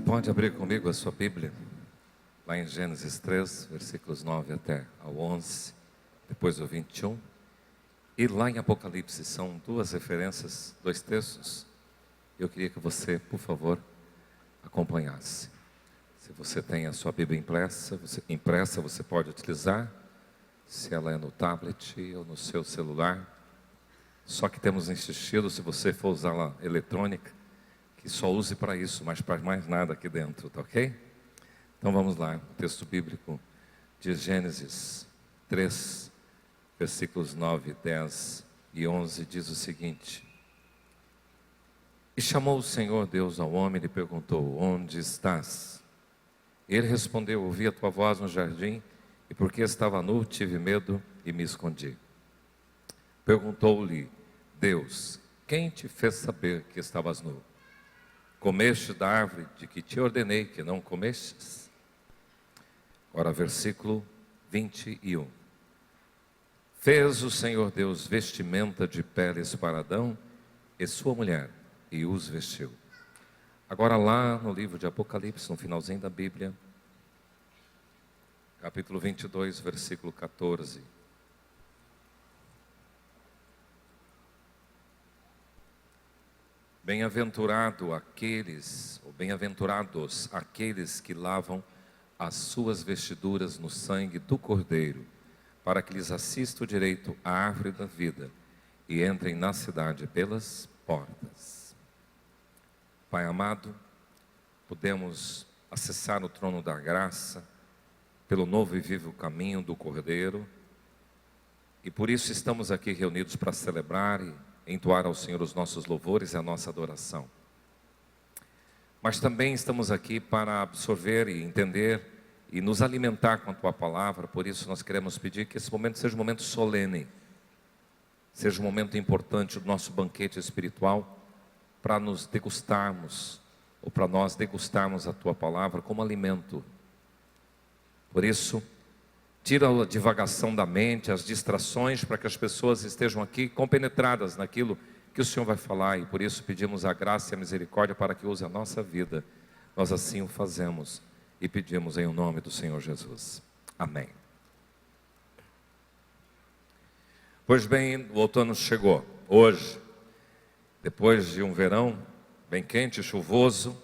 pode abrir comigo a sua Bíblia, lá em Gênesis 3, versículos 9 até ao 11, depois do 21. E lá em Apocalipse, são duas referências, dois textos. Eu queria que você, por favor, acompanhasse. Se você tem a sua Bíblia impressa, você pode utilizar. Se ela é no tablet ou no seu celular. Só que temos insistido, se você for usá-la eletrônica, que só use para isso, mas para mais nada aqui dentro, tá ok? Então vamos lá, o texto bíblico de Gênesis 3, versículos 9, 10 e 11, diz o seguinte: E chamou o Senhor Deus ao homem e lhe perguntou: Onde estás? Ele respondeu: Ouvi a tua voz no jardim, e porque estava nu, tive medo e me escondi. Perguntou-lhe Deus: Quem te fez saber que estavas nu? Comeste da árvore de que te ordenei que não comestes? Ora, versículo 21. Fez o Senhor Deus vestimenta de peles para Adão e sua mulher, e os vestiu. Agora lá no livro de Apocalipse, no finalzinho da Bíblia, capítulo 22, versículo 14. Bem-aventurados aqueles que lavam as suas vestiduras no sangue do Cordeiro, para que lhes assista o direito à árvore da vida e entrem na cidade pelas portas. Pai amado, podemos acessar o trono da graça pelo novo e vivo caminho do Cordeiro, e por isso estamos aqui reunidos para celebrar e entoar ao Senhor os nossos louvores e a nossa adoração. Mas também estamos aqui para absorver e entender e nos alimentar com a Tua Palavra. Por isso nós queremos pedir que esse momento seja um momento solene, seja um momento importante do nosso banquete espiritual, para nos degustarmos, ou para nós degustarmos a Tua Palavra como alimento. Por isso, tira a divagação da mente, as distrações, para que as pessoas estejam aqui compenetradas naquilo que o Senhor vai falar. E por isso pedimos a graça e a misericórdia para que use a nossa vida. Nós assim o fazemos e pedimos em nome do Senhor Jesus. Amém. Pois bem, o outono chegou hoje, depois de um verão bem quente e chuvoso.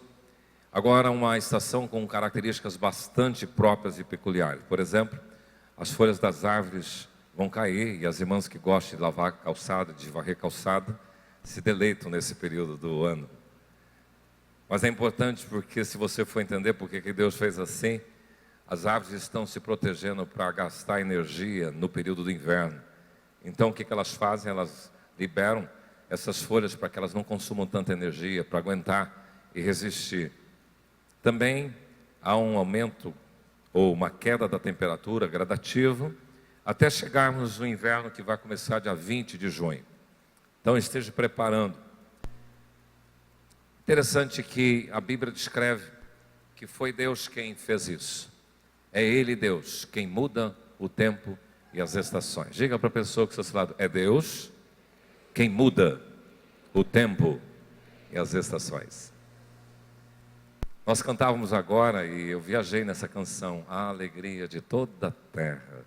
Agora uma estação com características bastante próprias e peculiares. Por exemplo, as folhas das árvores vão cair e as irmãs que gostam de lavar calçada, de varrer calçada, se deleitam nesse período do ano. Mas é importante porque, se você for entender por que Deus fez assim, as árvores estão se protegendo para gastar energia no período do inverno. Então o que elas fazem? Elas liberam essas folhas para que elas não consumam tanta energia, para aguentar e resistir. Também há um aumento ou uma queda da temperatura gradativo, até chegarmos no inverno, que vai começar dia 20 de junho. Então esteja preparando. Interessante que a Bíblia descreve que foi Deus quem fez isso. É Ele, Deus, quem muda o tempo e as estações. Diga para a pessoa que está ao seu lado: é Deus quem muda o tempo e as estações. Nós cantávamos agora, e eu viajei nessa canção, a alegria de toda a terra,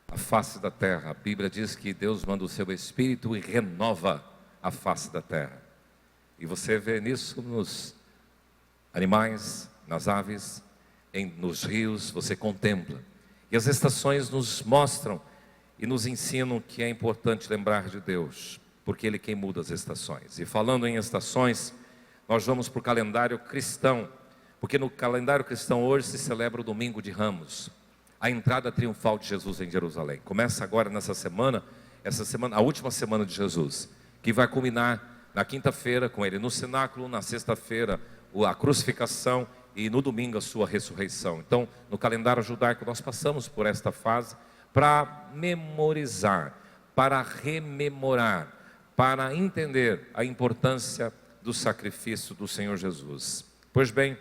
a face da terra. A Bíblia diz que Deus manda o seu Espírito e renova a face da terra. E você vê nisso nos animais, nas aves, nos rios, você contempla. E as estações nos mostram e nos ensinam que é importante lembrar de Deus, porque Ele quem muda as estações. E falando em estações, nós vamos para o calendário cristão, porque no calendário cristão hoje se celebra o Domingo de Ramos, a entrada triunfal de Jesus em Jerusalém. Começa agora nessa semana, a última semana de Jesus, que vai culminar na quinta-feira com Ele no cenáculo, na sexta-feira a crucificação e no domingo a sua ressurreição. Então, no calendário judaico nós passamos por esta fase para memorizar, para rememorar, para entender a importância do sacrifício do Senhor Jesus. Pois bem,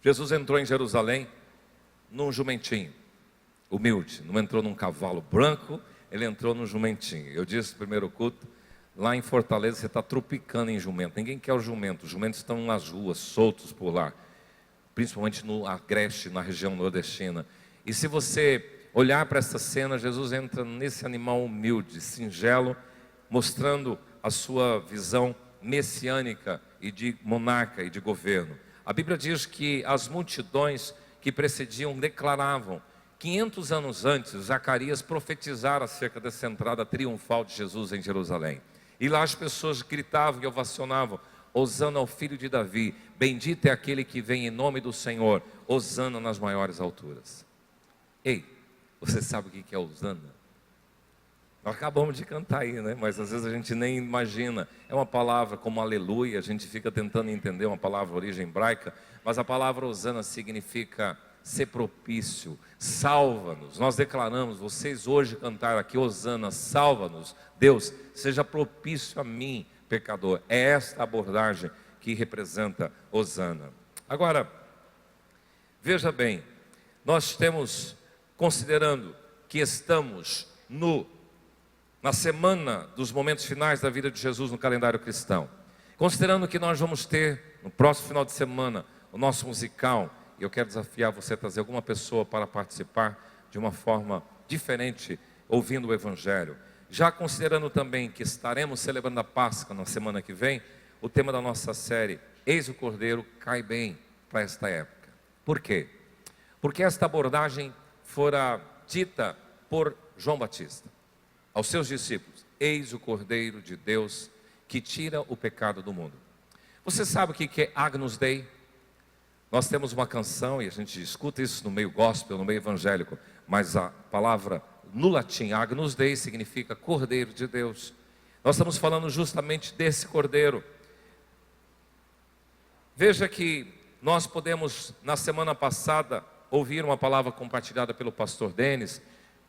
Jesus entrou em Jerusalém num jumentinho, humilde, não entrou num cavalo branco, Ele entrou num jumentinho. Eu disse no primeiro culto, Lá em Fortaleza você está tropicando em jumento. Ninguém quer o jumento. Os jumentos estão nas ruas, soltos por lá. Principalmente no Agreste, na região nordestina. E se você olhar para essa cena, Jesus entra nesse animal humilde, singelo, mostrando a sua visão messiânica e de monarca e de governo. A Bíblia diz que as multidões que precediam declaravam, 500 anos antes, Zacarias profetizara acerca dessa entrada triunfal de Jesus em Jerusalém. E lá as pessoas gritavam e ovacionavam: Hosana ao filho de Davi, bendito é aquele que vem em nome do Senhor, Hosana nas maiores alturas. Ei, você sabe o que é Hosana? Nós acabamos de cantar aí, né? Mas às vezes a gente nem imagina. É uma palavra como aleluia, a gente fica tentando entender uma palavra origem hebraica, mas a palavra Hosana significa ser propício, salva-nos. Nós declaramos, vocês hoje cantaram aqui, Hosana, salva-nos. Deus, seja propício a mim, pecador. É esta abordagem que representa Hosana. Agora, veja bem, nós temos, considerando que estamos na semana dos momentos finais da vida de Jesus no calendário cristão, considerando que nós vamos ter no próximo final de semana o nosso musical, e eu quero desafiar você a trazer alguma pessoa para participar de uma forma diferente, ouvindo o Evangelho. Já considerando também que estaremos celebrando a Páscoa na semana que vem, o tema da nossa série, Eis o Cordeiro, cai bem para esta época. Por quê? Porque esta abordagem fora dita por João Batista aos seus discípulos: eis o Cordeiro de Deus que tira o pecado do mundo. Você sabe o que é Agnus Dei? Nós temos uma canção e a gente escuta isso no meio gospel, no meio evangélico, mas a palavra no latim Agnus Dei significa Cordeiro de Deus. Nós estamos falando justamente desse Cordeiro. Veja que nós podemos, na semana passada, ouvir uma palavra compartilhada pelo pastor Denis,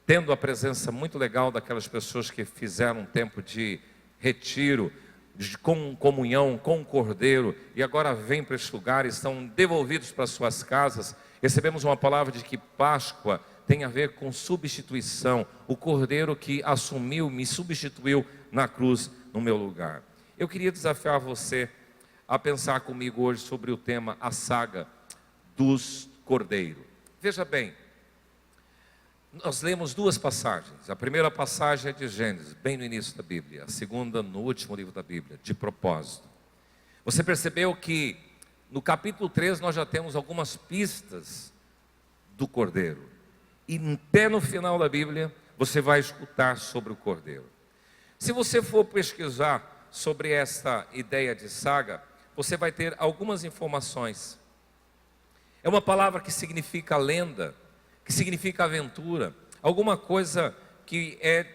tendo a presença muito legal daquelas pessoas que fizeram um tempo de retiro, de comunhão com o Cordeiro, e agora vêm para este lugar e estão devolvidos para suas casas. Recebemos uma palavra de que Páscoa tem a ver com substituição, o Cordeiro que assumiu, me substituiu na cruz no meu lugar. Eu queria desafiar você a pensar comigo hoje sobre o tema, a saga dos Cordeiros. Veja bem, nós lemos duas passagens. A primeira passagem é de Gênesis, bem no início da Bíblia. A segunda no último livro da Bíblia, de propósito. Você percebeu que no capítulo 3 nós já temos algumas pistas do Cordeiro. E até no final da Bíblia você vai escutar sobre o Cordeiro. Se você for pesquisar sobre esta ideia de saga, você vai ter algumas informações. É uma palavra que significa lenda, que significa aventura, alguma coisa que é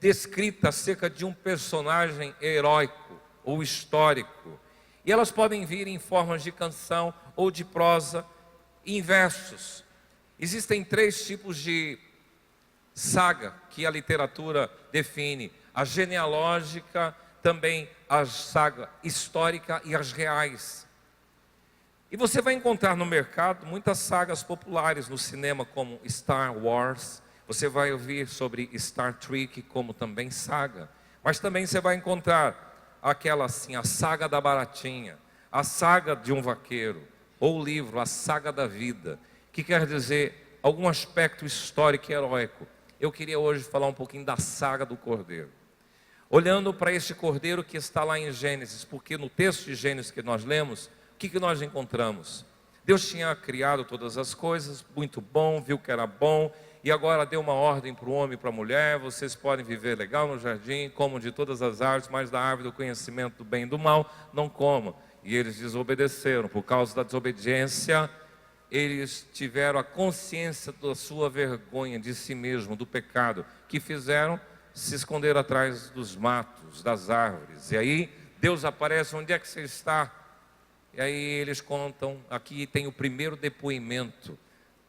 descrita acerca de um personagem heróico ou histórico. E elas podem vir em formas de canção ou de prosa, em versos. Existem 3 tipos de saga que a literatura define: a genealógica, também a saga histórica e as reais. E você vai encontrar no mercado muitas sagas populares no cinema, como Star Wars. Você vai ouvir sobre Star Trek como também saga. Mas também você vai encontrar aquela assim, a saga da baratinha, a saga de um vaqueiro, ou o livro, a saga da vida, que quer dizer algum aspecto histórico e heróico. Eu queria hoje falar um pouquinho da saga do Cordeiro. Olhando para este Cordeiro que está lá em Gênesis, porque no texto de Gênesis que nós lemos, o que nós encontramos? Deus tinha criado todas as coisas, muito bom, viu que era bom, e agora deu uma ordem para o homem e para a mulher: vocês podem viver legal no jardim, comam de todas as árvores, mas da árvore do conhecimento do bem e do mal, não comam. E eles desobedeceram. Por causa da desobediência, eles tiveram a consciência da sua vergonha de si mesmo, do pecado que fizeram, se esconderam atrás dos matos, das árvores. E aí Deus aparece: onde é que você está? E aí eles contam, aqui tem o primeiro depoimento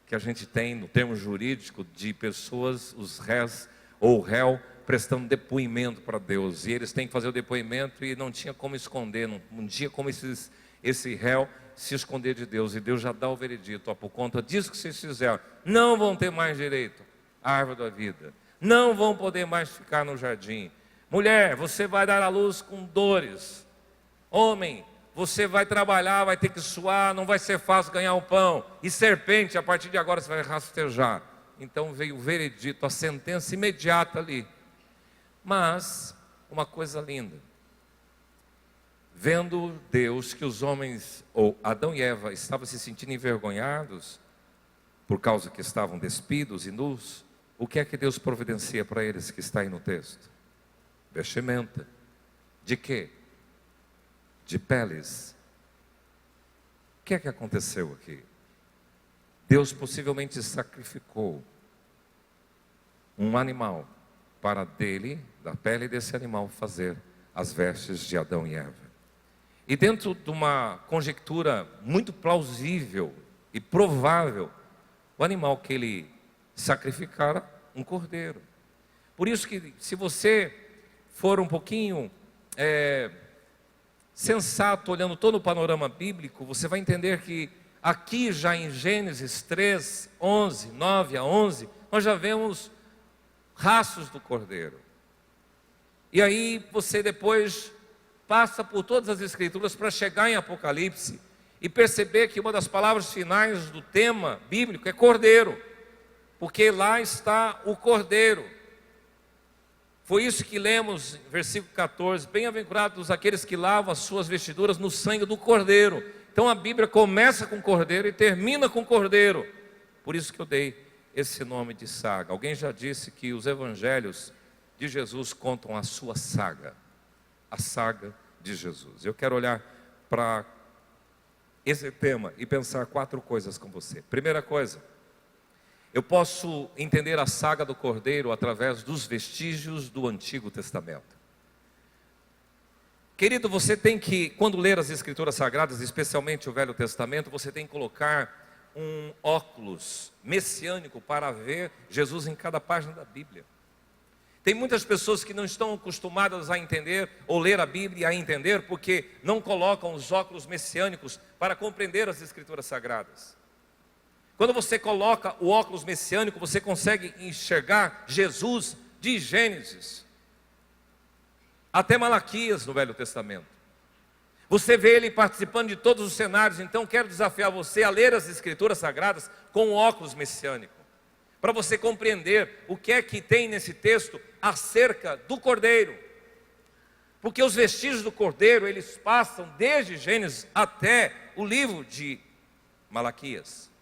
que a gente tem no termo jurídico de pessoas, os réus ou réu, prestando depoimento para Deus. E eles têm que fazer o depoimento e não tinha como esconder, não tinha como esse réu se esconder de Deus. E Deus já dá o veredito: por conta disso que vocês fizeram, não vão ter mais direito à árvore da vida, não vão poder mais ficar no jardim. Mulher, você vai dar à luz com dores. Homem, você vai trabalhar, vai ter que suar, não vai ser fácil ganhar o pão. E serpente, a partir de agora você vai rastejar. Então veio o veredito, a sentença imediata ali. Mas, uma coisa linda. Vendo Deus que os homens, ou Adão e Eva, estavam se sentindo envergonhados, por causa que estavam despidos e nus, o que é que Deus providencia para eles, que está aí no texto? Vestimenta. De quê? De peles. O que é que aconteceu aqui? Deus possivelmente sacrificou um animal para dele, da pele desse animal, fazer as vestes de Adão e Eva. E dentro de uma conjectura muito plausível e provável, o animal que ele sacrificara, um cordeiro. Por isso que, se você for um pouquinho sensato, olhando todo o panorama bíblico, você vai entender que aqui já em Gênesis 3, 11, 9 a 11, nós já vemos rastros do cordeiro. E aí você depois passa por todas as escrituras para chegar em Apocalipse e perceber que uma das palavras finais do tema bíblico é cordeiro, porque lá está o cordeiro. Foi isso que lemos, versículo 14, bem-aventurados aqueles que lavam as suas vestiduras no sangue do cordeiro. Então a Bíblia começa com cordeiro e termina com cordeiro. Por isso que eu dei esse nome de saga. Alguém já disse que os evangelhos de Jesus contam a sua saga, a saga de Jesus. Eu quero olhar para esse tema e pensar 4 coisas com você. Primeira coisa, eu posso entender a saga do Cordeiro através dos vestígios do Antigo Testamento. Querido, você tem que, quando ler as Escrituras Sagradas, especialmente o Velho Testamento, você tem que colocar um óculos messiânico para ver Jesus em cada página da Bíblia. Tem muitas pessoas que não estão acostumadas a entender ou ler a Bíblia e a entender porque não colocam os óculos messiânicos para compreender as Escrituras Sagradas. Quando você coloca o óculos messiânico, você consegue enxergar Jesus de Gênesis até Malaquias no Velho Testamento. Você vê ele participando de todos os cenários. Então quero desafiar você a ler as Escrituras Sagradas com o óculos messiânico, para você compreender o que é que tem nesse texto acerca do Cordeiro. Porque os vestígios do Cordeiro, eles passam desde Gênesis até o livro de Malaquias.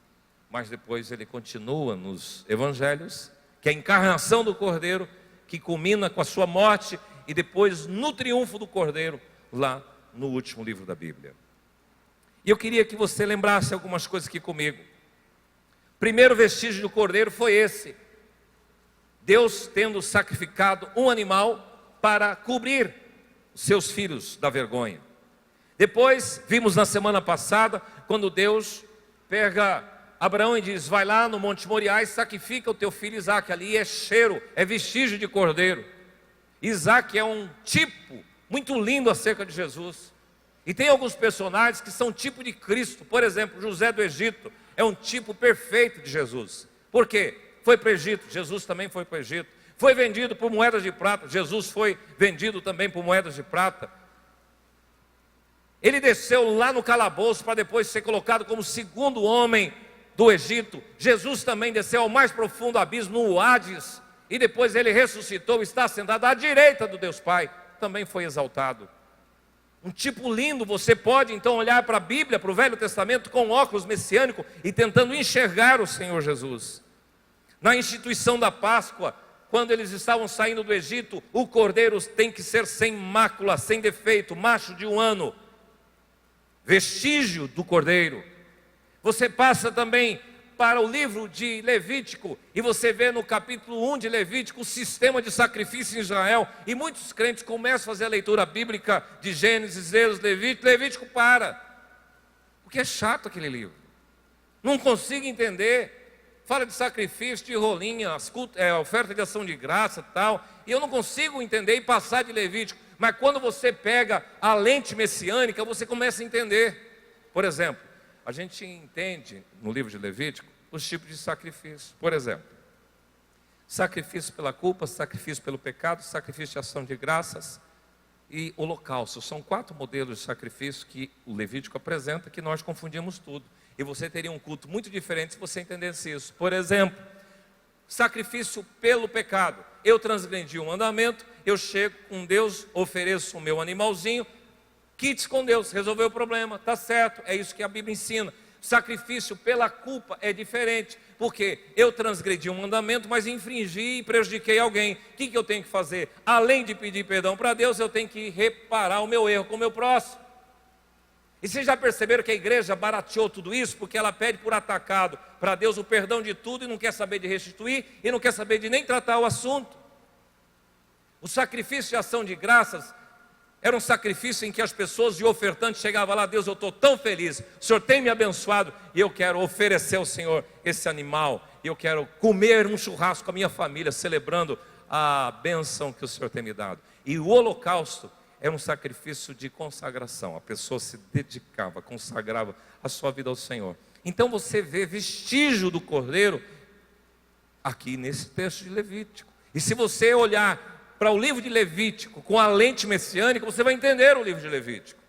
Mas depois ele continua nos evangelhos, que é a encarnação do Cordeiro, que culmina com a sua morte, e depois no triunfo do Cordeiro, lá no último livro da Bíblia. E eu queria que você lembrasse algumas coisas aqui comigo. Primeiro vestígio do Cordeiro foi esse: Deus tendo sacrificado um animal para cobrir os seus filhos da vergonha. Depois, vimos na semana passada, quando Deus pega Abraão e diz: vai lá no Monte Moriá e sacrifica o teu filho Isaque. Ali é cheiro, é vestígio de cordeiro. Isaque é um tipo muito lindo acerca de Jesus. E tem alguns personagens que são tipo de Cristo. Por exemplo, José do Egito é um tipo perfeito de Jesus. Por quê? Foi para o Egito, Jesus também foi para o Egito. Foi vendido por moedas de prata, Jesus foi vendido também por moedas de prata. Ele desceu lá no calabouço para depois ser colocado como segundo homem do Egito. Jesus também desceu ao mais profundo abismo, no Hades, e depois ele ressuscitou, está sentado à direita do Deus Pai, também foi exaltado. Um tipo lindo. Você pode então olhar para a Bíblia, para o Velho Testamento, com óculos messiânico e tentando enxergar o Senhor Jesus. Na instituição da Páscoa, quando eles estavam saindo do Egito, o cordeiro tem que ser sem mácula, sem defeito, macho de 1 ano, vestígio do cordeiro. Você passa também para o livro de Levítico e você vê no capítulo 1 de Levítico o sistema de sacrifício em Israel, e muitos crentes começam a fazer a leitura bíblica de Gênesis, Êxodo, Levítico para, porque é chato aquele livro, não consigo entender, fala de sacrifício, de rolinha, oferta de ação de graça e tal, e eu não consigo entender e passar de Levítico. Mas quando você pega a lente messiânica, você começa a entender. Por exemplo, a gente entende no livro de Levítico os tipos de sacrifício. Por exemplo, Sacrifício pela culpa, sacrifício pelo pecado, sacrifício de ação de graças e holocausto. São 4 modelos de sacrifício que o Levítico apresenta, que nós confundimos tudo. E você teria um culto muito diferente se você entendesse isso. Por exemplo, sacrifício pelo pecado. Eu transgredi o mandamento, eu chego com Deus, ofereço o meu animalzinho, quites com Deus, resolveu o problema, está certo, é isso que a Bíblia ensina. Sacrifício pela culpa é diferente, porque eu transgredi um mandamento, mas infringi e prejudiquei alguém. O que eu tenho que fazer? Além de pedir perdão para Deus, eu tenho que reparar o meu erro com o meu próximo. E vocês já perceberam que a igreja barateou tudo isso? Porque ela pede por atacado para Deus o perdão de tudo e não quer saber de restituir e não quer saber de nem tratar o assunto. O sacrifício de ação de graças era um sacrifício em que as pessoas e o ofertante chegavam lá: Deus, eu estou tão feliz, o Senhor tem me abençoado e eu quero oferecer ao Senhor esse animal, e eu quero comer um churrasco com a minha família, celebrando a bênção que o Senhor tem me dado. E o holocausto era um sacrifício de consagração, a pessoa se dedicava, consagrava a sua vida ao Senhor. Então você vê vestígio do cordeiro aqui nesse texto de Levítico. E se você olhar para o livro de Levítico com a lente messiânica, você vai entender o livro de Levítico.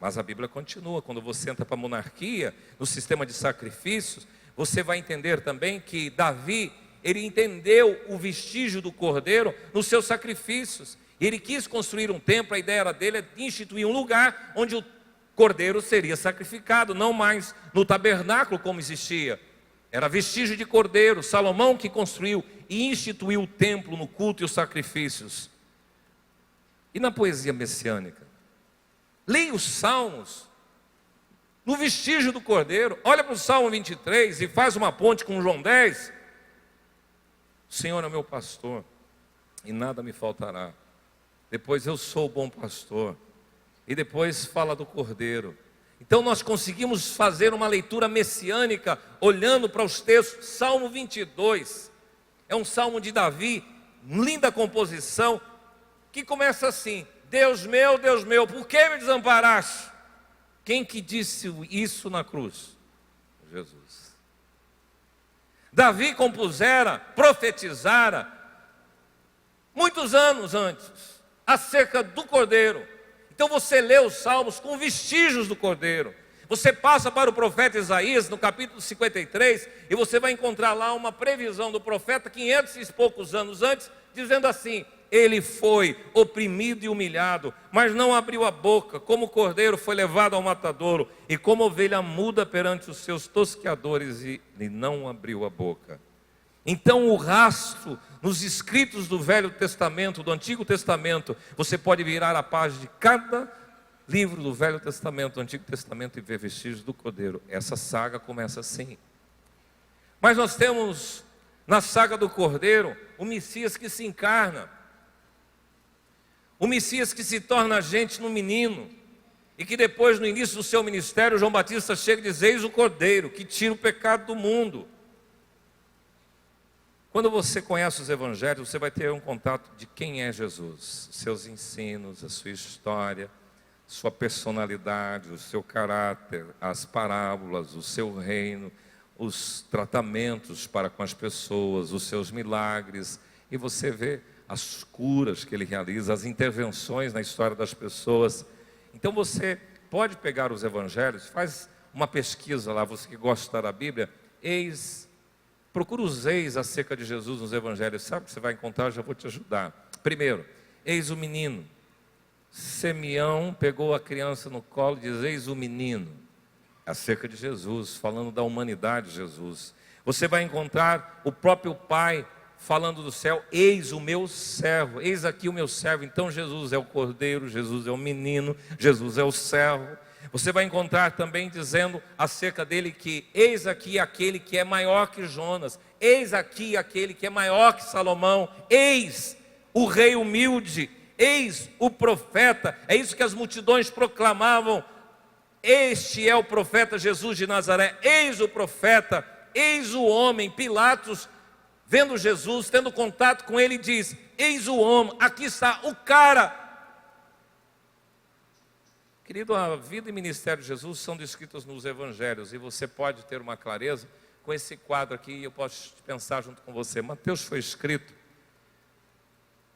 Mas a Bíblia continua. Quando você entra para a monarquia, no sistema de sacrifícios, você vai entender também que Davi, ele entendeu o vestígio do cordeiro nos seus sacrifícios. Ele quis construir um templo. A ideia dele é instituir um lugar onde o cordeiro seria sacrificado, não mais no tabernáculo como existia. Era vestígio de cordeiro. Salomão que construiu e instituiu o templo no culto e os sacrifícios. E na poesia messiânica? Leia os salmos no vestígio do cordeiro. Olha para o Salmo 23 e faz uma ponte com João 10. O Senhor é meu pastor e nada me faltará. Depois eu sou o bom pastor. E depois fala do cordeiro. Então nós conseguimos fazer uma leitura messiânica olhando para os textos. Salmo 22 é um salmo de Davi, linda composição, que começa assim: Deus meu, por que me desamparaste? Quem que disse isso na cruz? Jesus. Davi compusera, profetizara, muitos anos antes, acerca do cordeiro. Então você lê os salmos com vestígios do cordeiro. Você passa para o profeta Isaías, no capítulo 53, e você vai encontrar lá uma previsão do profeta 500 e poucos anos antes, dizendo assim: ele foi oprimido e humilhado, mas não abriu a boca, como cordeiro foi levado ao matadouro, e como ovelha muda perante os seus tosqueadores, e não abriu a boca. Então o rastro nos escritos do Velho Testamento, do Antigo Testamento, você pode virar a página de cada livro do Velho Testamento, do Antigo Testamento, e ver vestígios do cordeiro. Essa saga começa assim. Mas nós temos na saga do cordeiro o Messias que se encarna, o Messias que se torna gente no menino, e que depois, no início do seu ministério, João Batista chega e diz: eis o cordeiro que tira o pecado do mundo. Quando você conhece os evangelhos, você vai ter um contato de quem é Jesus, seus ensinos, a sua história, sua personalidade, o seu caráter, as parábolas, o seu reino, os tratamentos para com as pessoas, os seus milagres, e você vê as curas que ele realiza, as intervenções na história das pessoas. Então você pode pegar os evangelhos, faz uma pesquisa lá, você que gosta da Bíblia, procura os eis acerca de Jesus nos evangelhos. Sabe o que você vai encontrar? Eu já vou te ajudar. Primeiro, eis o menino. Simeão pegou a criança no colo e diz: eis o menino. Acerca de Jesus, falando da humanidade de Jesus. Você vai encontrar o próprio Pai falando do céu: eis o meu servo, eis aqui o meu servo. Então Jesus é o cordeiro, Jesus é o menino, Jesus é o servo. Você vai encontrar também dizendo acerca dele que eis aqui aquele que é maior que Jonas, eis aqui aquele que é maior que Salomão, eis o rei humilde, eis o profeta. É isso que as multidões proclamavam: este é o profeta Jesus de Nazaré, eis o profeta, eis o homem. Pilatos, vendo Jesus, tendo contato com ele, diz: eis o homem, aqui está o cara. Querido, a vida e ministério de Jesus são descritos nos evangelhos, e você pode ter uma clareza com esse quadro aqui, e eu posso pensar junto com você. Mateus foi escrito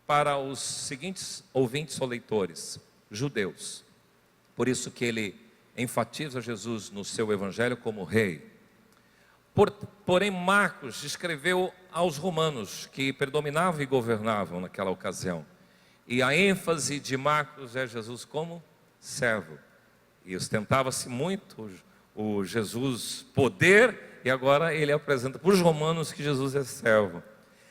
para os seguintes ouvintes ou leitores, judeus. Por isso que ele enfatiza Jesus no seu evangelho como rei. Porém, Marcos escreveu aos romanos, que predominavam e governavam naquela ocasião. E a ênfase de Marcos é Jesus como servo. E ostentava-se muito o Jesus poder, e agora ele apresenta para os romanos que Jesus é servo.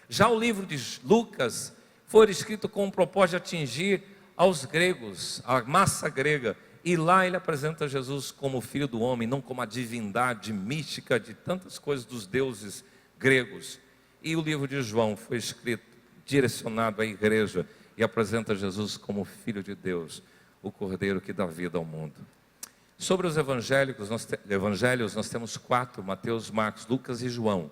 Já o livro de Lucas foi escrito com o propósito de atingir aos gregos, a massa grega. E lá ele apresenta Jesus como filho do homem, não como a divindade mística de tantas coisas dos deuses gregos. E o livro de João foi escrito, direcionado à igreja, e apresenta Jesus como filho de Deus, o cordeiro que dá vida ao mundo. Sobre os evangelhos, nós temos 4, Mateus, Marcos, Lucas e João.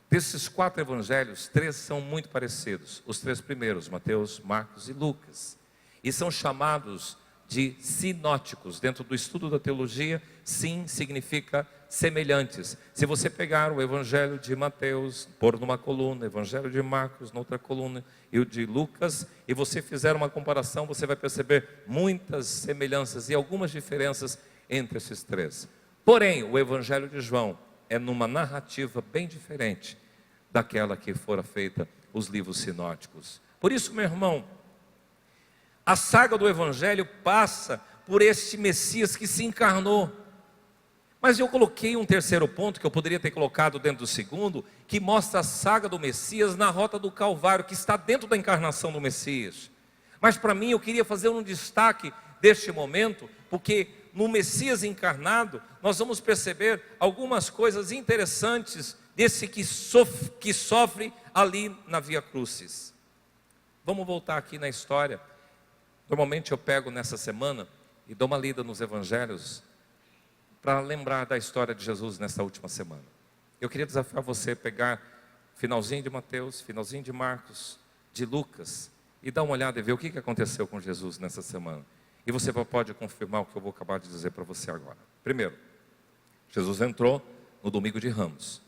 Desses 4 evangelhos, 3 são muito parecidos. Os 3 primeiros, Mateus, Marcos e Lucas. E são chamados de sinóticos. Dentro do estudo da teologia, sim significa semelhantes. Se você pegar o evangelho de Mateus, pôr numa coluna, o evangelho de Marcos noutra coluna, e o de Lucas, e você fizer uma comparação, você vai perceber muitas semelhanças e algumas diferenças entre esses 3. Porém, o evangelho de João é numa narrativa bem diferente daquela que fora feita os livros sinóticos. Por isso, meu irmão, a saga do evangelho passa por este Messias que se encarnou. Mas eu coloquei um terceiro ponto, que eu poderia ter colocado dentro do segundo, que mostra a saga do Messias na rota do Calvário, que está dentro da encarnação do Messias. Mas para mim eu queria fazer um destaque deste momento, porque no Messias encarnado nós vamos perceber algumas coisas interessantes desse que sofre ali na Via Crucis. Vamos voltar aqui na história. Normalmente eu pego nessa semana e dou uma lida nos evangelhos para lembrar da história de Jesus nessa última semana. Eu queria desafiar você a pegar finalzinho de Mateus, finalzinho de Marcos, de Lucas, e dar uma olhada e ver o que aconteceu com Jesus nessa semana. E você pode confirmar o que eu vou acabar de dizer para você agora. Primeiro, Jesus entrou no domingo de Ramos.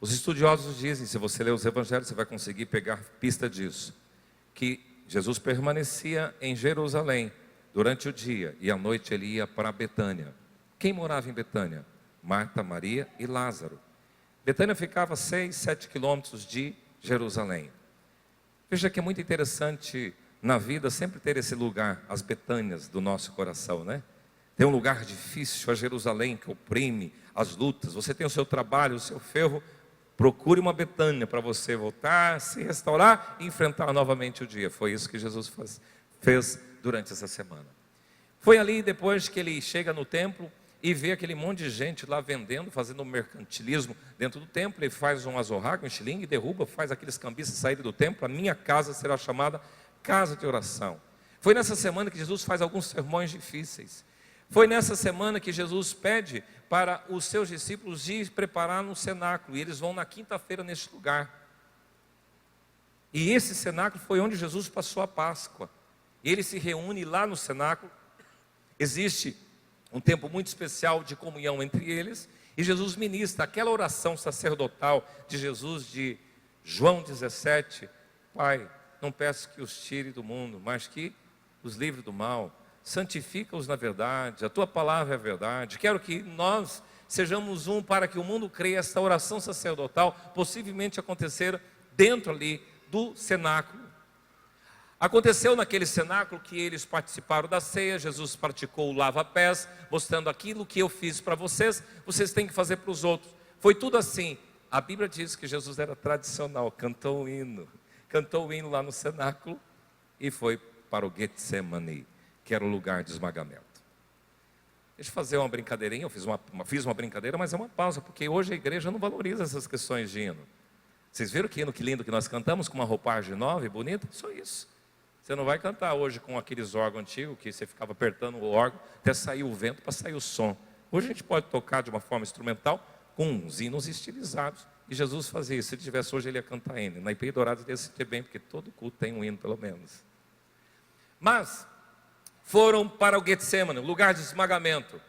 Os estudiosos dizem, se você ler os evangelhos, você vai conseguir pegar pista disso, que Jesus permanecia em Jerusalém durante o dia, e à noite ele ia para Betânia. Quem morava em Betânia? Marta, Maria e Lázaro. Betânia ficava a 6, 7 quilômetros de Jerusalém. Veja que é muito interessante na vida sempre ter esse lugar, as Betânias do nosso coração, né? Tem um lugar difícil, a Jerusalém, que oprime as lutas. Você tem o seu trabalho, o seu fervo. Procure uma Betânia para você voltar, se restaurar e enfrentar novamente o dia. Foi isso que Jesus fez durante essa semana. Foi ali depois que ele chega no templo e vê aquele monte de gente lá vendendo, fazendo um mercantilismo dentro do templo. Ele faz um azorrago, um estilingue, derruba, faz aqueles cambistas saírem do templo. A minha casa será chamada casa de oração. Foi nessa semana que Jesus faz alguns sermões difíceis. Foi nessa semana que Jesus pede para os seus discípulos ir preparar um cenáculo, e eles vão na quinta-feira neste lugar. E esse cenáculo foi onde Jesus passou a Páscoa. E ele se reúne lá no cenáculo. Existe um tempo muito especial de comunhão entre eles, e Jesus ministra aquela oração sacerdotal de Jesus de João 17: Pai, não peço que os tire do mundo, mas que os livre do mal. Santifica-os na verdade, a tua palavra é a verdade. Quero que nós sejamos um para que o mundo creia. Esta oração sacerdotal possivelmente acontecer dentro ali do cenáculo. Aconteceu naquele cenáculo que eles participaram da ceia. Jesus praticou o lava-pés, mostrando aquilo que eu fiz para vocês, vocês têm que fazer para os outros. Foi tudo assim. A Bíblia diz que Jesus era tradicional, cantou o hino lá no cenáculo e foi para o Getsemane, que era o lugar de esmagamento. Deixa eu fazer uma brincadeirinha. Eu fiz uma brincadeira, mas é uma pausa, porque hoje a igreja não valoriza essas questões de hino. Vocês viram que hino que lindo que nós cantamos, com uma roupagem nova e bonita? Só isso. Você não vai cantar hoje com aqueles órgãos antigos, que você ficava apertando o órgão até sair o vento para sair o som. Hoje a gente pode tocar de uma forma instrumental com uns hinos estilizados. E Jesus fazia isso. Se ele tivesse hoje, ele ia cantar hino. Na IP Dourados ele ia se ter bem, porque todo culto tem um hino pelo menos. Mas foram para o Getsemane, lugar de esmagamento.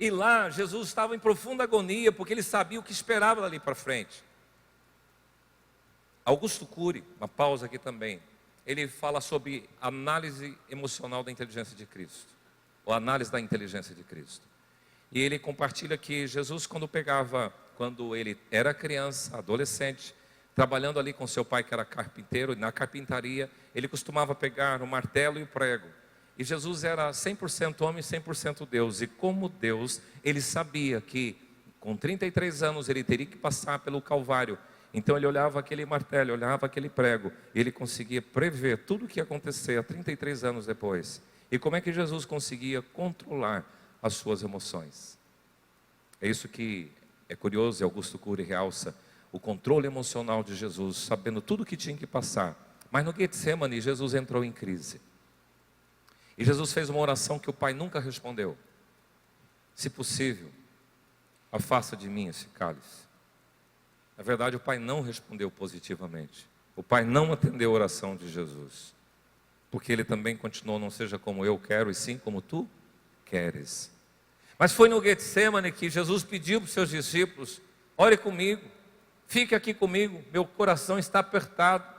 E lá Jesus estava em profunda agonia, porque ele sabia o que esperava dali para frente. Augusto Cury, uma pausa aqui também, ele fala sobre análise emocional da inteligência de Cristo, ou análise da inteligência de Cristo. E ele compartilha que Jesus, quando ele era criança, adolescente, trabalhando ali com seu pai que era carpinteiro, e na carpintaria, ele costumava pegar o martelo e o prego. E Jesus era 100% homem e 100% Deus. E como Deus, ele sabia que com 33 anos ele teria que passar pelo Calvário. Então ele olhava aquele martelo, olhava aquele prego, e ele conseguia prever tudo o que ia acontecer 33 anos depois. E como é que Jesus conseguia controlar as suas emoções? É isso que é curioso, e Augusto Cury realça o controle emocional de Jesus, sabendo tudo o que tinha que passar. Mas no Getsemane, Jesus entrou em crise. E Jesus fez uma oração que o Pai nunca respondeu. Se possível, afasta de mim esse cálice. Na verdade, o Pai não respondeu positivamente. O Pai não atendeu a oração de Jesus. Porque ele também continuou, não seja como eu quero, e sim como tu queres. Mas foi no Getsemane que Jesus pediu para os seus discípulos: ore comigo, fique aqui comigo, meu coração está apertado.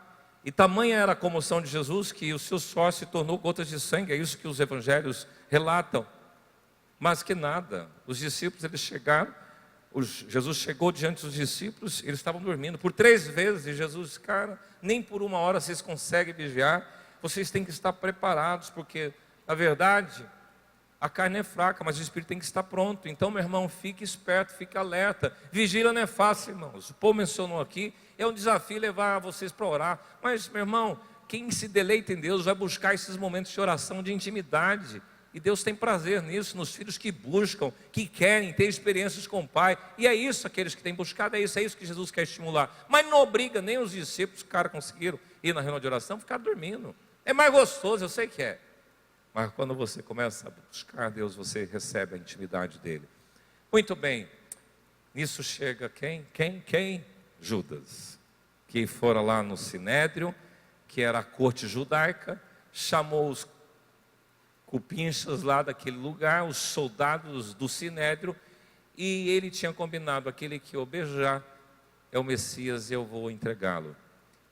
E tamanha era a comoção de Jesus que o seu suor se tornou gotas de sangue. É isso que os evangelhos relatam. Mas que nada, os discípulos eles chegaram, Jesus chegou diante dos discípulos, eles estavam dormindo por 3 vezes, e Jesus disse: cara, nem por 1 hora vocês conseguem vigiar, vocês têm que estar preparados, porque na verdade a carne é fraca, mas o espírito tem que estar pronto. Então, meu irmão, fique esperto, fique alerta. Vigília não é fácil, irmãos. O Paulo mencionou aqui, é um desafio levar vocês para orar. Mas, meu irmão, quem se deleita em Deus vai buscar esses momentos de oração, de intimidade. E Deus tem prazer nisso, nos filhos que buscam, que querem ter experiências com o Pai. E é isso, aqueles que têm buscado, é isso que Jesus quer estimular. Mas não obriga nem os discípulos, cara, conseguiram ir na reunião de oração, ficar dormindo. É mais gostoso, eu sei que é. Mas quando você começa a buscar Deus, você recebe a intimidade dele. Muito bem, nisso chega quem? Judas, que fora lá no Sinédrio, que era a corte judaica, chamou os cupinchas lá daquele lugar, os soldados do Sinédrio, e ele tinha combinado: aquele que eu beijar é o Messias, eu vou entregá-lo.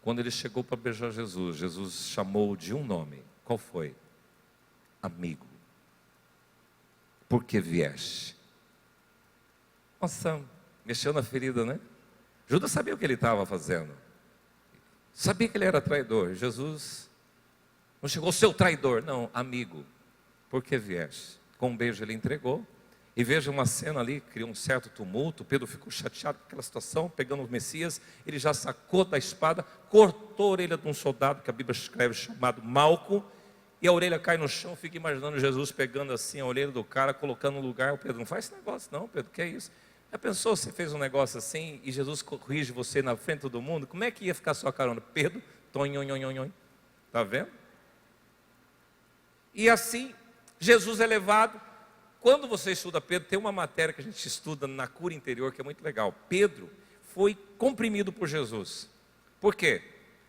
Quando ele chegou para beijar Jesus, Jesus chamou de um nome. Qual foi? Amigo. Por que vieste? Nossa, mexeu na ferida, né? Judas sabia o que ele estava fazendo. Sabia que ele era traidor. Jesus não chegou: seu traidor. Não, amigo. Por que vieste? Com um beijo ele entregou. E veja uma cena ali, criou um certo tumulto. Pedro ficou chateado com aquela situação, pegando o Messias. Ele já sacou da espada, cortou a orelha de um soldado que a Bíblia escreve chamado Malco. E a orelha cai no chão. Fica imaginando Jesus pegando assim a orelha do cara, colocando no lugar. O Pedro: não faz esse negócio não, Pedro, que é isso? Já pensou, você fez um negócio assim e Jesus corrige você na frente de todo mundo? Como é que ia ficar a sua carona? Pedro, está vendo? E assim, Jesus é levado. Quando você estuda Pedro, tem uma matéria que a gente estuda na cura interior que é muito legal. Pedro foi comprimido por Jesus. Por quê?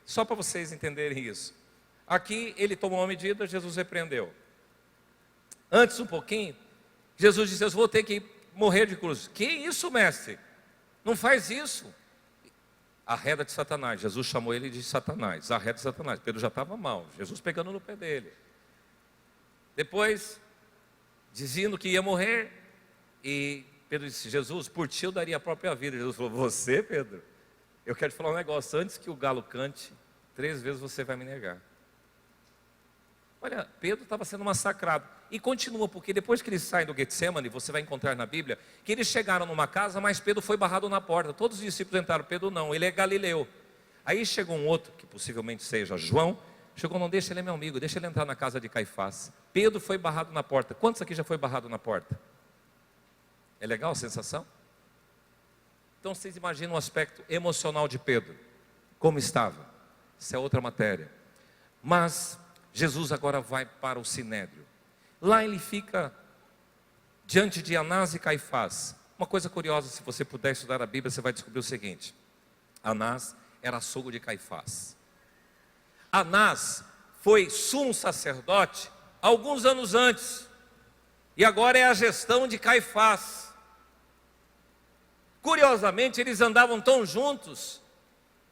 Só para vocês entenderem isso. Aqui ele tomou uma medida, Jesus repreendeu. Antes um pouquinho, Jesus disse: eu vou ter que morrer de cruz. Que isso, mestre? Não faz isso. A reda de Satanás. Jesus chamou ele de Satanás. A reda de Satanás. Pedro já estava mal. Jesus pegando no pé dele. Depois, dizendo que ia morrer. E Pedro disse: Jesus, por ti eu daria a própria vida. Jesus falou: você, Pedro, eu quero te falar um negócio. Antes que o galo cante, 3 vezes você vai me negar. Olha, Pedro estava sendo massacrado. E continua, porque depois que eles saem do Getsemane, você vai encontrar na Bíblia, que eles chegaram numa casa, mas Pedro foi barrado na porta. Todos os discípulos entraram, Pedro não, ele é galileu. Aí chegou um outro, que possivelmente seja João, chegou: não, deixa ele é meu amigo, deixa ele entrar na casa de Caifás. Pedro foi barrado na porta. Quantos aqui já foi barrado na porta? É legal a sensação? Então vocês imaginam o aspecto emocional de Pedro, como estava. Isso é outra matéria. Mas Jesus agora vai para o Sinédrio. Lá ele fica diante de Anás e Caifás. Uma coisa curiosa, se você puder estudar a Bíblia, você vai descobrir o seguinte: Anás era açougue de Caifás. Anás foi sumo sacerdote alguns anos antes. E agora é a gestão de Caifás. Curiosamente, eles andavam tão juntos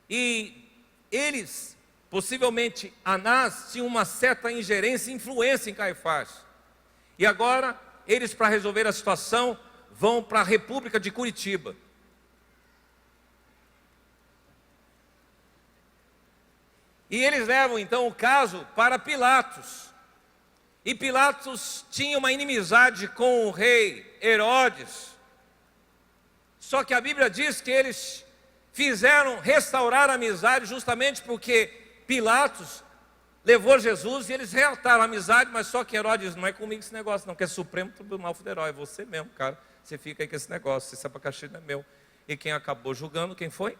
e eles, possivelmente Anás, tinham uma certa ingerência e influência em Caifás. E agora, eles, para resolver a situação, vão para a República de Curitiba. E eles levam então o caso para Pilatos. E Pilatos tinha uma inimizade com o rei Herodes. Só que a Bíblia diz que eles fizeram restaurar a amizade justamente porque Pilatos levou Jesus e eles reataram a amizade, mas só que Herodes, não é comigo esse negócio não, que é Supremo Tribunal Federal, é você mesmo, cara. Você fica aí com esse negócio, esse abacaxi não é meu. E quem acabou julgando, quem foi?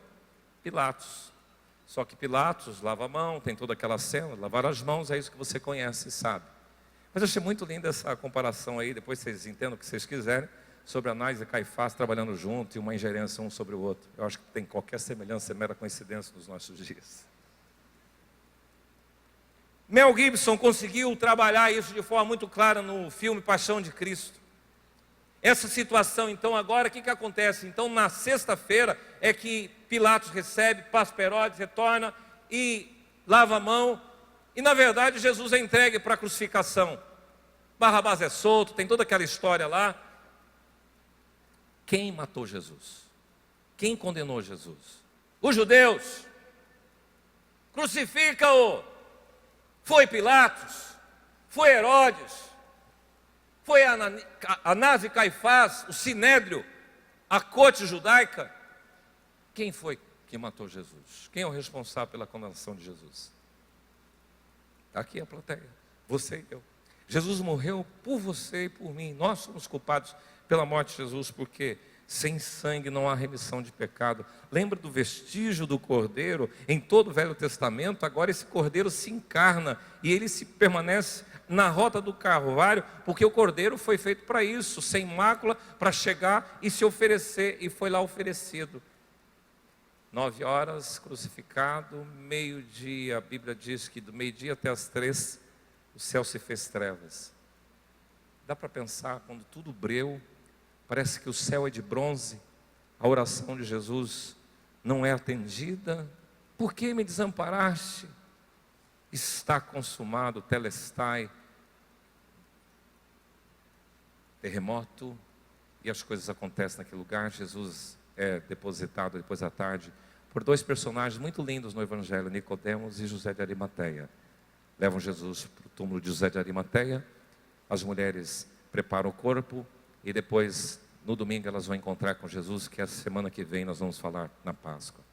Pilatos. Só que Pilatos lava a mão, tem toda aquela cena, lavar as mãos, é isso que você conhece e sabe. Mas eu achei muito linda essa comparação aí, depois vocês entendam o que vocês quiserem, sobre Anás e Caifás trabalhando junto e uma ingerência um sobre o outro. Eu acho que tem qualquer semelhança, é mera coincidência nos nossos dias. Mel Gibson conseguiu trabalhar isso de forma muito clara no filme Paixão de Cristo. Essa situação, então, agora, o que acontece? Então, na sexta-feira é que Pilatos recebe, passa para Herodes, retorna e lava a mão. E, na verdade, Jesus é entregue para a crucificação. Barrabás é solto, tem toda aquela história lá. Quem matou Jesus? Quem condenou Jesus? Os judeus. Crucifica-o. Foi Pilatos, foi Herodes, foi Anás e Caifás, o Sinédrio, a corte judaica. Quem foi que matou Jesus? Quem é o responsável pela condenação de Jesus? Está aqui a plateia, você e eu. Jesus morreu por você e por mim. Nós somos culpados pela morte de Jesus, porque sem sangue não há remissão de pecado. Lembra do vestígio do Cordeiro em todo o Velho Testamento? Agora esse Cordeiro se encarna e ele se permanece na rota do Calvário, porque o Cordeiro foi feito para isso, sem mácula, para chegar e se oferecer, e foi lá oferecido. 9 horas, crucificado, meio-dia, a Bíblia diz que do meio-dia até as 3, o céu se fez trevas. Dá para pensar, quando tudo breu, parece que o céu é de bronze, a oração de Jesus não é atendida. Por que me desamparaste? Está consumado, telestai. Terremoto, e as coisas acontecem naquele lugar. Jesus é depositado depois da tarde por 2 personagens muito lindos no Evangelho, Nicodemos e José de Arimateia. Levam Jesus para o túmulo de José de Arimateia, as mulheres preparam o corpo, e depois, no domingo, elas vão encontrar com Jesus, que é a semana que vem nós vamos falar na Páscoa.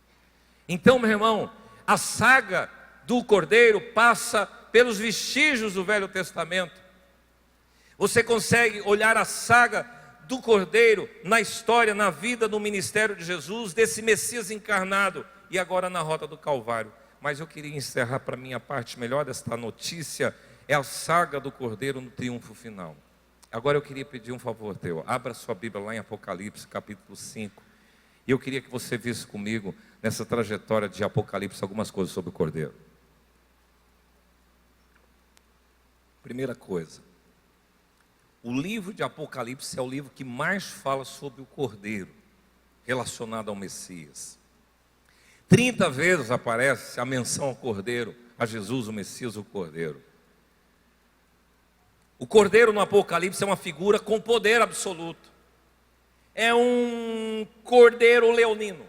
Então, meu irmão, a saga do Cordeiro passa pelos vestígios do Velho Testamento. Você consegue olhar a saga do Cordeiro na história, na vida, no ministério de Jesus, desse Messias encarnado, e agora na rota do Calvário. Mas eu queria encerrar para mim a parte melhor desta notícia, é a saga do Cordeiro no triunfo final. Agora eu queria pedir um favor teu, abra sua Bíblia lá em Apocalipse, capítulo 5, e eu queria que você visse comigo, nessa trajetória de Apocalipse, algumas coisas sobre o Cordeiro. Primeira coisa, o livro de Apocalipse é o livro que mais fala sobre o Cordeiro, relacionado ao Messias. 30 vezes aparece a menção ao Cordeiro, a Jesus, o Messias, o Cordeiro. O Cordeiro no Apocalipse é uma figura com poder absoluto. É um Cordeiro leonino.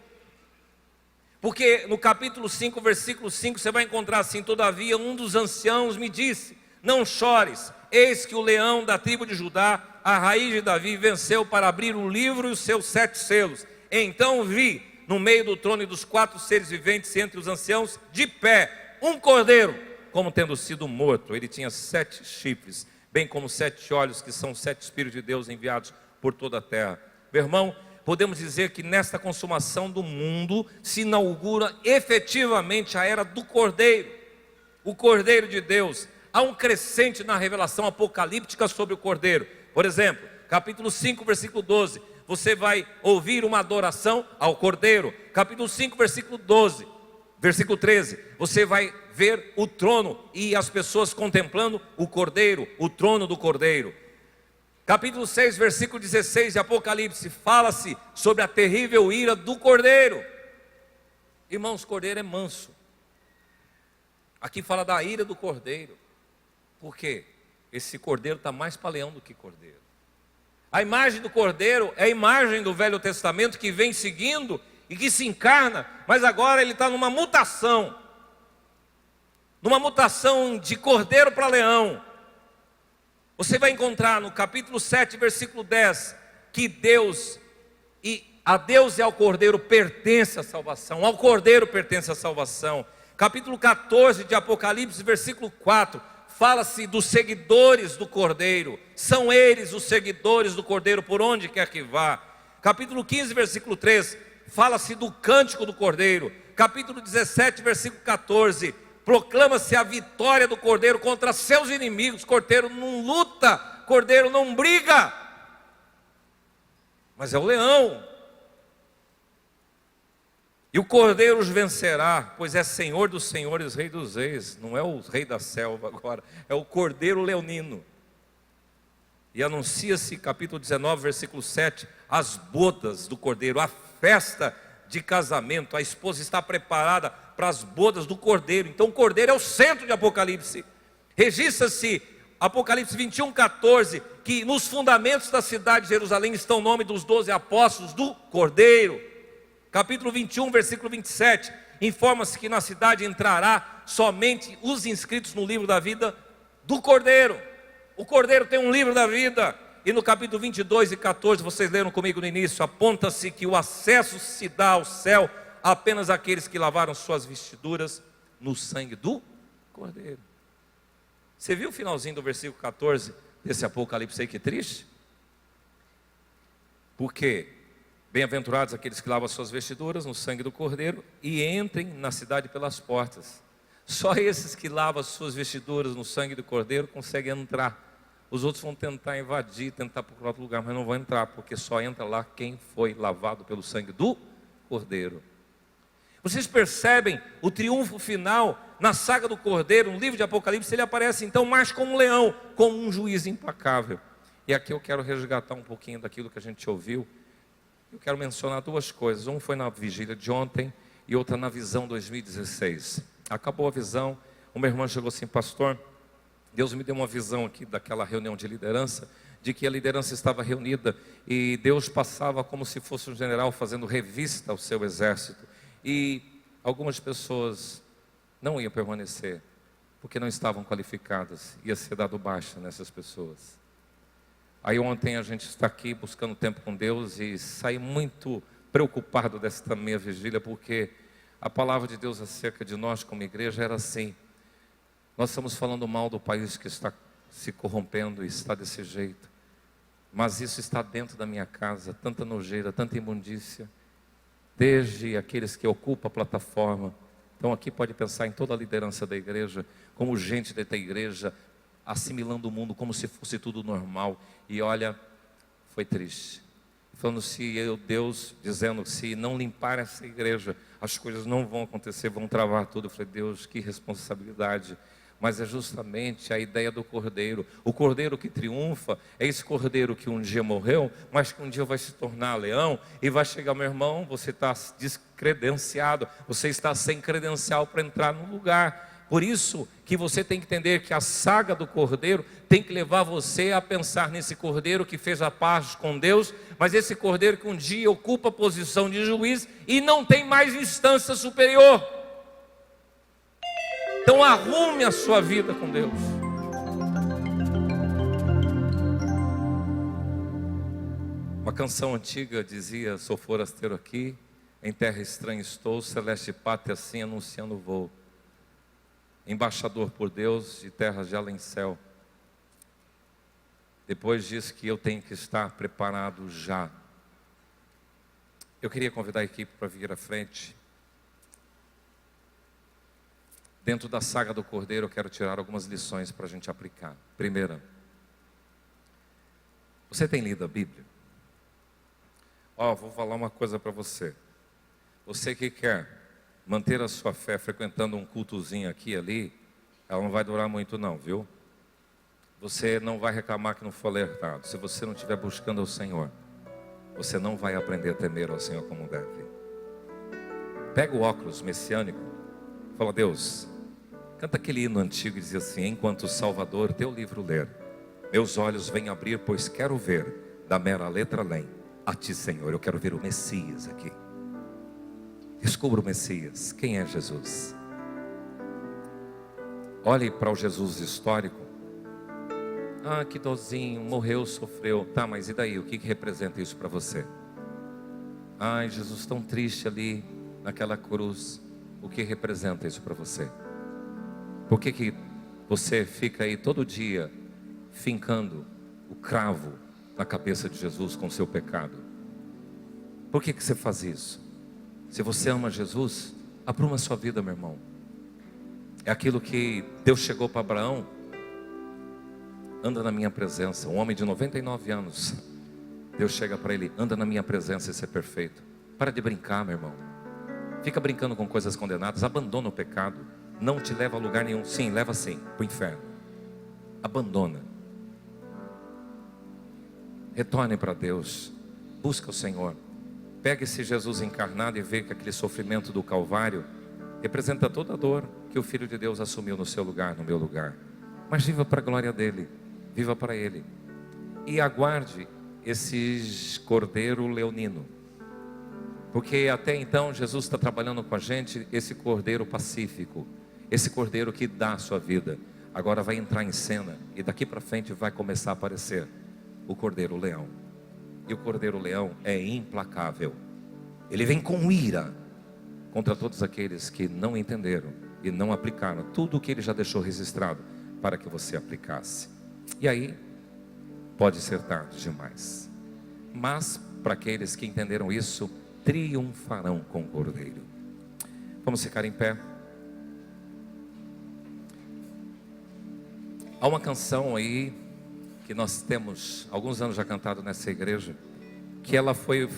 Porque no capítulo 5, versículo 5, você vai encontrar assim: todavia um dos anciãos me disse, não chores, eis que o leão da tribo de Judá, a raiz de Davi, venceu para abrir o livro e os seus 7 selos. Então vi, no meio do trono e dos 4 seres viventes, entre os anciãos, de pé, um cordeiro, como tendo sido morto. Ele tinha 7 chifres, bem como 7 olhos, que são 7 Espíritos de Deus enviados por toda a terra. Meu irmão, podemos dizer que nesta consumação do mundo se inaugura efetivamente a era do Cordeiro, o Cordeiro de Deus. Há um crescente na revelação apocalíptica sobre o Cordeiro. Por exemplo, capítulo 5, versículo 12, você vai ouvir uma adoração ao Cordeiro. Capítulo 5, versículo 12, versículo 13, você vai ver o trono e as pessoas contemplando o Cordeiro, o trono do Cordeiro. Capítulo 6, versículo 16 de Apocalipse, fala-se sobre a terrível ira do cordeiro. Irmãos, o cordeiro é manso. Aqui fala da ira do cordeiro. Por quê? Esse cordeiro está mais para leão do que cordeiro. A imagem do cordeiro é a imagem do Velho Testamento que vem seguindo e que se encarna, mas agora ele está numa mutação de cordeiro para leão. Você vai encontrar no capítulo 7, versículo 10, que a Deus e ao cordeiro pertence a salvação, ao cordeiro pertence a salvação. Capítulo 14 de Apocalipse, versículo 4, fala-se dos seguidores do cordeiro, são eles os seguidores do cordeiro por onde quer que vá. Capítulo 15, versículo 3, fala-se do cântico do cordeiro. Capítulo 17, versículo 14, proclama-se a vitória do cordeiro contra seus inimigos. Cordeiro não luta, cordeiro não briga, mas é o leão. E o cordeiro os vencerá, pois é Senhor dos senhores, Rei dos reis. Não é o rei da selva agora, é o cordeiro leonino. E anuncia-se, capítulo 19, versículo 7, as bodas do cordeiro, a festa de casamento. A esposa está preparada para as bodas do cordeiro. Então o cordeiro é o centro de Apocalipse. Registra-se Apocalipse 21, 14, que nos fundamentos da cidade de Jerusalém está o nome dos 12 apóstolos do cordeiro. Capítulo 21, versículo 27, informa-se que na cidade entrará somente os inscritos no livro da vida do cordeiro. O cordeiro tem um livro da vida. E no capítulo 22 e 14, vocês leram comigo no início, aponta-se que o acesso se dá ao céu a apenas aqueles que lavaram suas vestiduras no sangue do cordeiro. Você viu o finalzinho do versículo 14 desse Apocalipse aí, que triste? Porque bem-aventurados aqueles que lavam suas vestiduras no sangue do cordeiro e entrem na cidade pelas portas. Só esses que lavam as suas vestiduras no sangue do cordeiro conseguem entrar. Os outros vão tentar invadir, tentar procurar outro lugar, mas não vão entrar, porque só entra lá quem foi lavado pelo sangue do cordeiro. Vocês percebem o triunfo final na saga do cordeiro, no livro de Apocalipse. Ele aparece então mais como um leão, como um juiz implacável. E aqui eu quero resgatar um pouquinho daquilo que a gente ouviu. Eu quero mencionar duas coisas. Um foi na vigília de ontem e outra na visão 2016. Acabou a visão, uma irmã chegou assim: pastor, Deus me deu uma visão aqui daquela reunião de liderança, de que a liderança estava reunida e Deus passava como se fosse um general fazendo revista ao seu exército. E algumas pessoas não iam permanecer, porque não estavam qualificadas, ia ser dado baixa nessas pessoas. Aí ontem a gente está aqui buscando tempo com Deus e saí muito preocupado desta meia vigília, porque a palavra de Deus acerca de nós como igreja era assim: nós estamos falando mal do país que está se corrompendo e está desse jeito, mas isso está dentro da minha casa, tanta nojeira, tanta imundícia, desde aqueles que ocupam a plataforma. Então aqui pode pensar em toda a liderança da igreja, como gente da igreja, assimilando o mundo como se fosse tudo normal. E olha, foi triste, falando Deus dizendo, se não limpar essa igreja, as coisas não vão acontecer, vão travar tudo. Eu falei: Deus, que responsabilidade. Mas é justamente a ideia do cordeiro. O cordeiro que triunfa é esse cordeiro que um dia morreu, mas que um dia vai se tornar leão e vai chegar: meu irmão, você está descredenciado, você está sem credencial para entrar no lugar. Por isso que você tem que entender que a saga do cordeiro tem que levar você a pensar nesse cordeiro que fez a paz com Deus, mas esse cordeiro que um dia ocupa a posição de juiz e não tem mais instância superior. Então arrume a sua vida com Deus. Uma canção antiga dizia: sou forasteiro aqui, em terra estranha estou, celeste pátria assim anunciando o voo. Embaixador por Deus de terras de além céu. Depois diz que eu tenho que estar preparado já. Eu queria convidar a equipe para vir à frente. Dentro da saga do Cordeiro, eu quero tirar algumas lições para a gente aplicar. Primeira, você tem lido a Bíblia? Vou falar uma coisa para você. Você que quer manter a sua fé frequentando um cultozinho aqui e ali, ela não vai durar muito não, viu? Você não vai reclamar que não foi alertado. Se você não estiver buscando ao Senhor, você não vai aprender a temer ao Senhor como deve. Pega o óculos messiânico, fala: Deus, canta aquele hino antigo e diz assim: enquanto o Salvador teu livro ler, meus olhos vêm abrir, pois quero ver da mera letra além a ti, Senhor. Eu quero ver o Messias aqui. Descubra o Messias. Quem é Jesus? Olhe para o Jesus histórico. Ah, que dozinho, morreu, sofreu. Tá, mas e daí? O que representa isso para você? Ai, Jesus tão triste ali naquela cruz. O que representa isso para você? Por que você fica aí todo dia fincando o cravo na cabeça de Jesus com o seu pecado? Por que você faz isso? Se você ama Jesus, apruma a sua vida, meu irmão. É aquilo que Deus chegou para Abraão: anda na minha presença. Um homem de 99 anos, Deus chega para ele: anda na minha presença e ser perfeito. Para de brincar, meu irmão. Fica brincando com coisas condenadas. Abandona o pecado. Não te leva a lugar nenhum. Sim, leva sim, para o inferno. Abandona. Retorne para Deus. Busca o Senhor. Pega esse Jesus encarnado e vê que aquele sofrimento do Calvário representa toda a dor que o Filho de Deus assumiu no seu lugar, no meu lugar. Mas viva para a glória dele. Viva para ele. E aguarde esse cordeiro leonino. Porque até então Jesus está trabalhando com a gente esse cordeiro pacífico, esse cordeiro que dá a sua vida. Agora vai entrar em cena e daqui para frente vai começar a aparecer o cordeiro leão. E o cordeiro leão é implacável. Ele vem com ira contra todos aqueles que não entenderam e não aplicaram tudo o que ele já deixou registrado para que você aplicasse. E aí pode ser tarde demais. Mas para aqueles que entenderam isso, triunfarão com o cordeiro. Vamos ficar em pé. Há uma canção aí que nós temos alguns anos já cantado nessa igreja, que ela foi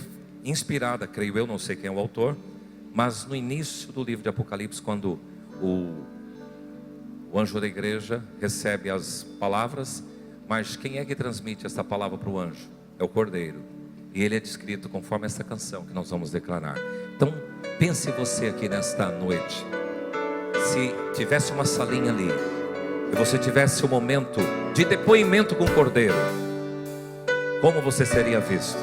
inspirada, creio eu, não sei quem é o autor, mas no início do livro de Apocalipse, quando o anjo da igreja recebe as palavras, mas quem é que transmite essa palavra para o anjo? É o cordeiro. E ele é descrito conforme essa canção que nós vamos declarar. Então pense você aqui nesta noite, se tivesse uma salinha ali e você tivesse um momento de depoimento com o cordeiro, como você seria visto?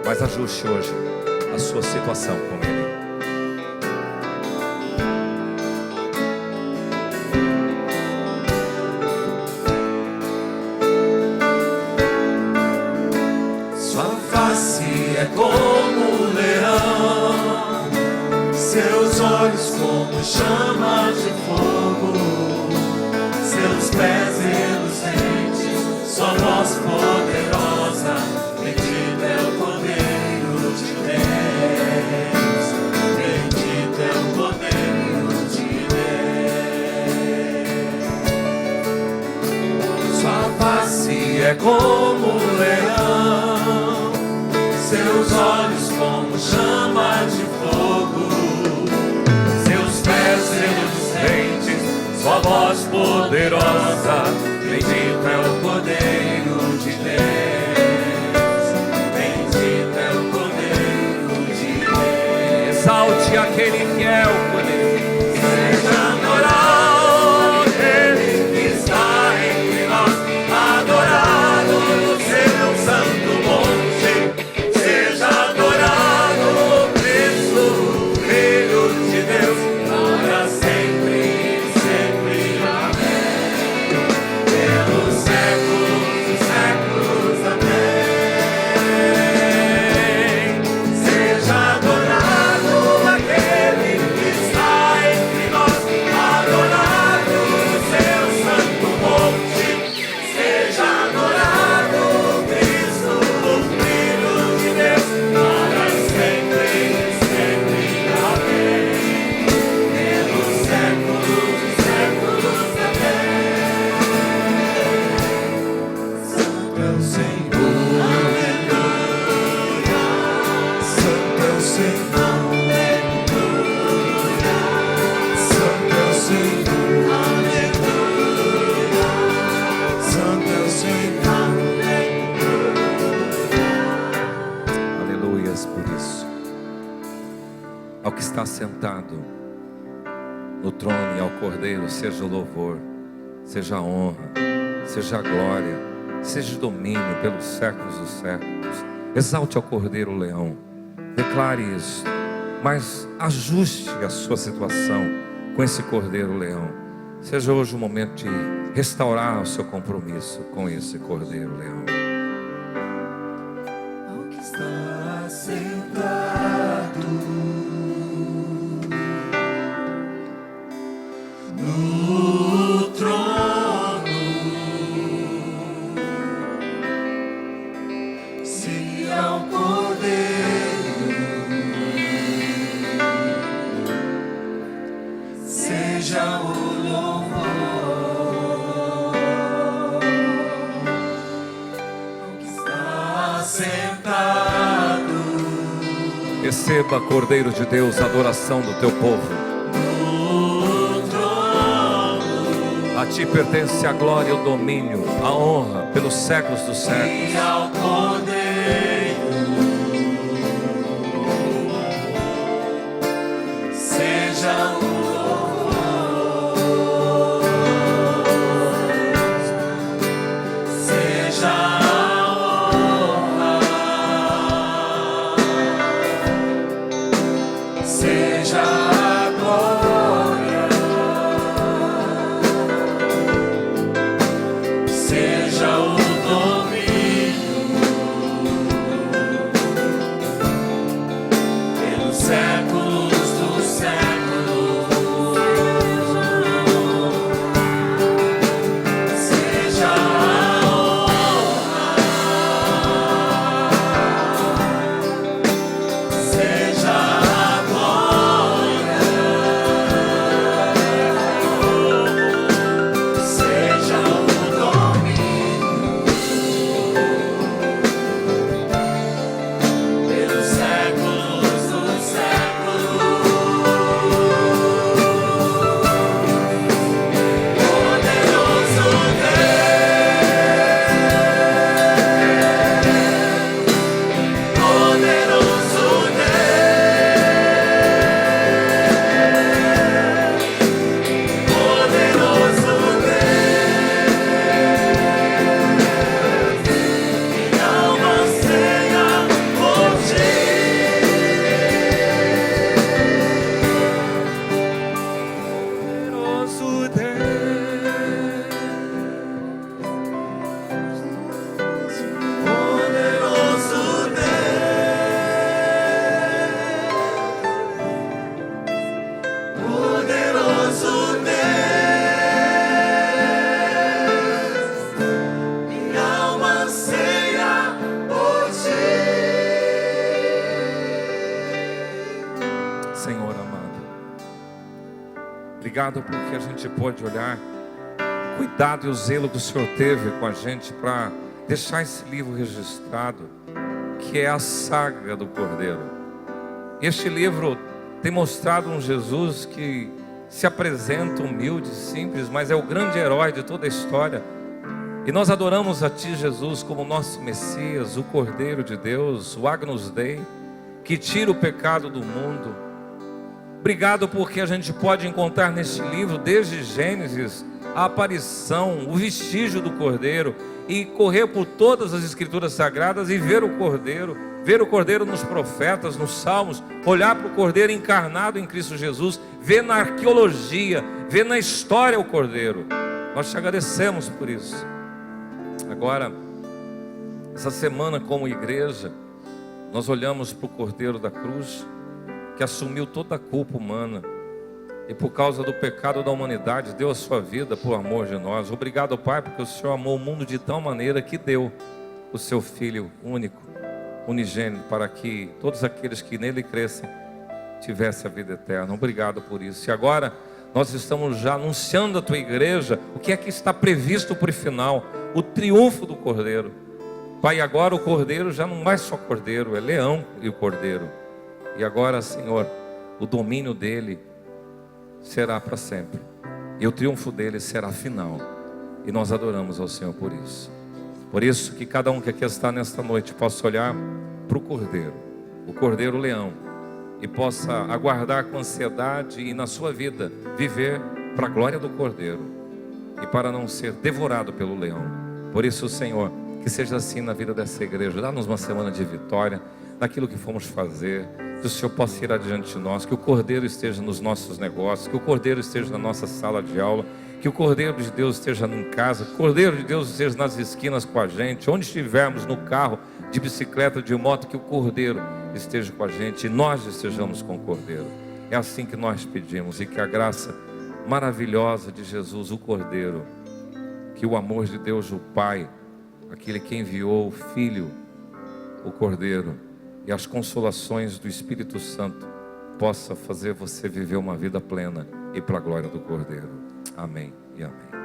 Mas ajuste hoje a sua situação com ele. É como um leão, seus olhos como chamas de fogo, seus pés reluzentes, sua voz poderosa. Bendito é o Cordeiro de Deus, bendito é o Cordeiro de Deus. Sua face é como um leão, seus olhos como chama de fogo, seus pés reluzentes, sua voz poderosa. Bendito é o Cordeiro de Deus, bendito é o Cordeiro de Deus. Exalte aquele que é o Cordeiro. Seja adorado aquele que está entre nós, adorado no seu santo monte. sentado no trono e ao Cordeiro seja o louvor, seja a honra, seja a glória, seja o domínio pelos séculos dos séculos. Exalte ao Cordeiro o leão, declare isso, mas ajuste a sua situação com esse Cordeiro leão. Seja hoje o momento de restaurar o seu compromisso com esse Cordeiro leão. Ao que está sentado no trono, se ao Cordeiro seja o louvor. Ao que está sentado Receba, Cordeiro de Deus, a adoração do teu povo. A ti pertence a glória e o domínio, a honra pelos séculos dos séculos. e ao Cordeiro seja o louvor, seja a honra, seja a glória, seja o domínio pelos séculos dos séculos, seja a honra, seja a glória, seja o domínio pelos séculos dos séculos. Poderoso Deus, poderoso Deus, poderoso Deus, minha alma anseia por ti. Poderoso Deus, poderoso Deus, minha alma anseia por ti. Senhor amado, obrigado porque a gente pode olhar o cuidado e o zelo que o Senhor teve com a gente para deixar esse livro registrado, que é a saga do Cordeiro. Este livro tem mostrado um Jesus que se apresenta humilde, simples, mas é o grande herói de toda a história. E nós adoramos a Ti, Jesus, como nosso Messias, o Cordeiro de Deus, o Agnus Dei, que tira o pecado do mundo. Obrigado porque a gente pode encontrar neste livro, desde Gênesis, a aparição, o vestígio do Cordeiro, e correr por todas as Escrituras Sagradas e ver o Cordeiro nos profetas, nos Salmos, olhar para o Cordeiro encarnado em Cristo Jesus, ver na arqueologia, ver na história o Cordeiro. Nós te agradecemos por isso. Agora, essa semana como igreja, nós olhamos para o Cordeiro da cruz, que assumiu toda a culpa humana, e por causa do pecado da humanidade, deu a sua vida por amor de nós. Obrigado, Pai, porque o Senhor amou o mundo de tal maneira que deu o seu Filho único, unigênito, para que todos aqueles que nele crescem tivessem a vida eterna. Obrigado por isso. E agora nós estamos já anunciando à tua igreja o que é que está previsto para o final, o triunfo do Cordeiro. Pai, agora o Cordeiro já não é só Cordeiro, é leão e o Cordeiro. E agora, Senhor, o domínio dele será para sempre, e o triunfo dele será final, e nós adoramos ao Senhor por isso. Por isso que cada um que aqui está nesta noite possa olhar para o Cordeiro leão, e possa aguardar com ansiedade e na sua vida viver para a glória do Cordeiro e para não ser devorado pelo leão. Por isso, Senhor, que seja assim na vida dessa igreja. Dá-nos uma semana de vitória naquilo que fomos fazer, que o Senhor possa ir adiante de nós, que o Cordeiro esteja nos nossos negócios, que o Cordeiro esteja na nossa sala de aula, que o Cordeiro de Deus esteja em casa, que o Cordeiro de Deus esteja nas esquinas com a gente, onde estivermos, no carro, de bicicleta, de moto, que o Cordeiro esteja com a gente e nós estejamos com o Cordeiro. É assim que nós pedimos, e que a graça maravilhosa de Jesus, o Cordeiro, que o amor de Deus, o Pai, aquele que enviou o Filho, o Cordeiro, e as consolações do Espírito Santo possa fazer você viver uma vida plena e para a glória do Cordeiro. Amém e amém.